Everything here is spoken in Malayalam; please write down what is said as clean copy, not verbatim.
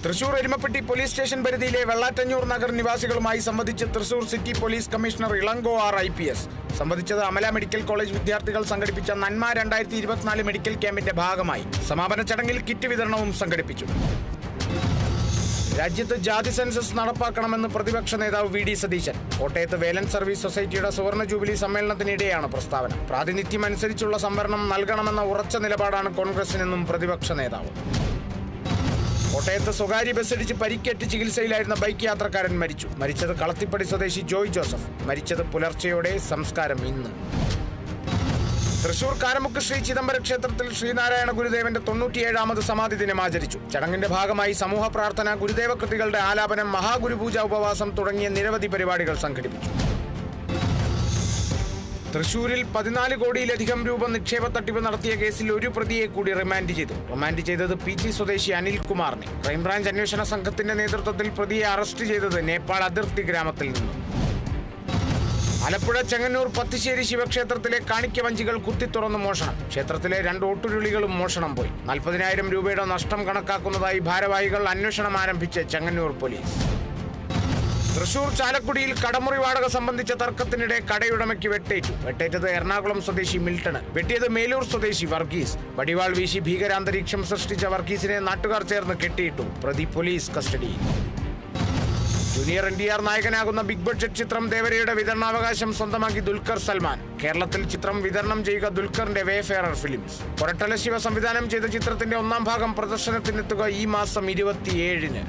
തൃശൂർ എരുമപ്പെട്ടി പോലീസ് സ്റ്റേഷൻ പരിധിയിലെ വെള്ളാറ്റഞ്ഞൂർ നഗർ നിവാസികളുമായി സംവദിച്ച് Thrissur city police commissioner Ilango R IPS സംവദിച്ചത് അമല മെഡിക്കൽ കോളേജ് വിദ്യാർത്ഥികൾ സംഘടിപ്പിച്ച നന്മ 2024 മെഡിക്കൽ ക്യാമ്പിന്റെ ഭാഗമായി. സമാപന ചടങ്ങിൽ കിറ്റ് വിതരണവും സംഘടിപ്പിച്ചു. രാജ്യത്ത് ജാതി സെൻസസ് നടപ്പാക്കണമെന്ന് പ്രതിപക്ഷ നേതാവ് VD സതീശൻ. കോട്ടയത്ത് വേലൻ സർവീസ് സൊസൈറ്റിയുടെ സുവർണ ജൂബിലി സമ്മേളനത്തിനിടെയാണ് പ്രസ്താവന. പ്രാതിനിധ്യം അനുസരിച്ചുള്ള സംവരണം നൽകണമെന്ന ഉറച്ച നിലപാടാണ് കോൺഗ്രസിനെന്നും പ്രതിപക്ഷ നേതാവ്. കോട്ടയത്ത് സ്വകാര്യ ബസ്സിടിച്ച് പരിക്കേറ്റ് ചികിത്സയിലായിരുന്ന ബൈക്ക് യാത്രക്കാരൻ മരിച്ചു. മരിച്ചത് കളത്തിപ്പടി സ്വദേശി ജോയ് ജോസഫ്. മരിച്ചത് പുലർച്ചെയോടെ. സംസ്കാരം ഇന്ന്. തൃശൂർ കാരമുക്ക് ശ്രീ ചിദംബര ക്ഷേത്രത്തിൽ ശ്രീനാരായണ ഗുരുദേവന്റെ 97ാമത് സമാധി ദിനം ആചരിച്ചു. ചടങ്ങിന്റെ ഭാഗമായി സമൂഹ പ്രാർത്ഥന, ഗുരുദേവ കൃതികളുടെ ആലാപനം, മഹാഗുരുപൂജ, ഉപവാസം തുടങ്ങിയ നിരവധി പരിപാടികൾ സംഘടിപ്പിച്ചു. തൃശൂരിൽ 14 കോടിയിലധികം രൂപ നിക്ഷേപ തട്ടിപ്പ് നടത്തിയ കേസിൽ ഒരു പ്രതിയെ കൂടി റിമാൻഡ് ചെയ്തു. റിമാൻഡ് ചെയ്തത് PG സ്വദേശി അനിൽകുമാറിനെ. ക്രൈംബ്രാഞ്ച് അന്വേഷണ സംഘത്തിന്റെ നേതൃത്വത്തിൽ പ്രതിയെ അറസ്റ്റ് ചെയ്തത് നേപ്പാൾ അതിർത്തി ഗ്രാമത്തിൽ നിന്നും. ആലപ്പുഴ ചെങ്ങന്നൂർ പത്തിശ്ശേരി ശിവക്ഷേത്രത്തിലെ കാണിക്ക വഞ്ചികൾ കുത്തിത്തുറന്ന് മോഷണം. ക്ഷേത്രത്തിലെ 2 ഓട്ടുരുളികളും മോഷണം പോയി. 40,000 രൂപയുടെ നഷ്ടം കണക്കാക്കുന്നതായി ഭാരവാഹികൾ. അന്വേഷണം ആരംഭിച്ച് ചെങ്ങന്നൂർ പോലീസ്. തൃശൂർ ചാലക്കുടിയിൽ കടമുറി വാടക സംബന്ധിച്ച തർക്കത്തിനിടെ കടയുടമയ്ക്ക് വെട്ടേറ്റത് എറണാകുളം സ്വദേശി മിൽട്ടണ്. വെട്ടിയത് മേലൂർ സ്വദേശി വർഗീസ്. വടിവാൾ വീശി ഭീകരാന്തരീക്ഷം സൃഷ്ടിച്ച വർഗീസിനെ നാട്ടുകാർ ചേർന്ന് കെട്ടിയിട്ടു. പ്രതി പോലീസ് കസ്റ്റഡിയിൽ. ജൂനിയർ NTR നായകനാകുന്ന ബിഗ് ബഡ്ജറ്റ് ചിത്രം ദേവരയുടെ വിതരണാവകാശം സ്വന്തമാക്കി ദുൽഖർ സൽമാൻ. കേരളത്തിൽ ചിത്രം വിതരണം ചെയ്യുക ദുൽഖറിന്റെ വേഫെയറർ ഫിലിംസ്. കൊരട്ടല ശിവ സംവിധാനം ചെയ്ത ചിത്രത്തിന്റെ 1ാം ഭാഗം പ്രദർശനത്തിനെത്തുക ഈ മാസം 27-ന്.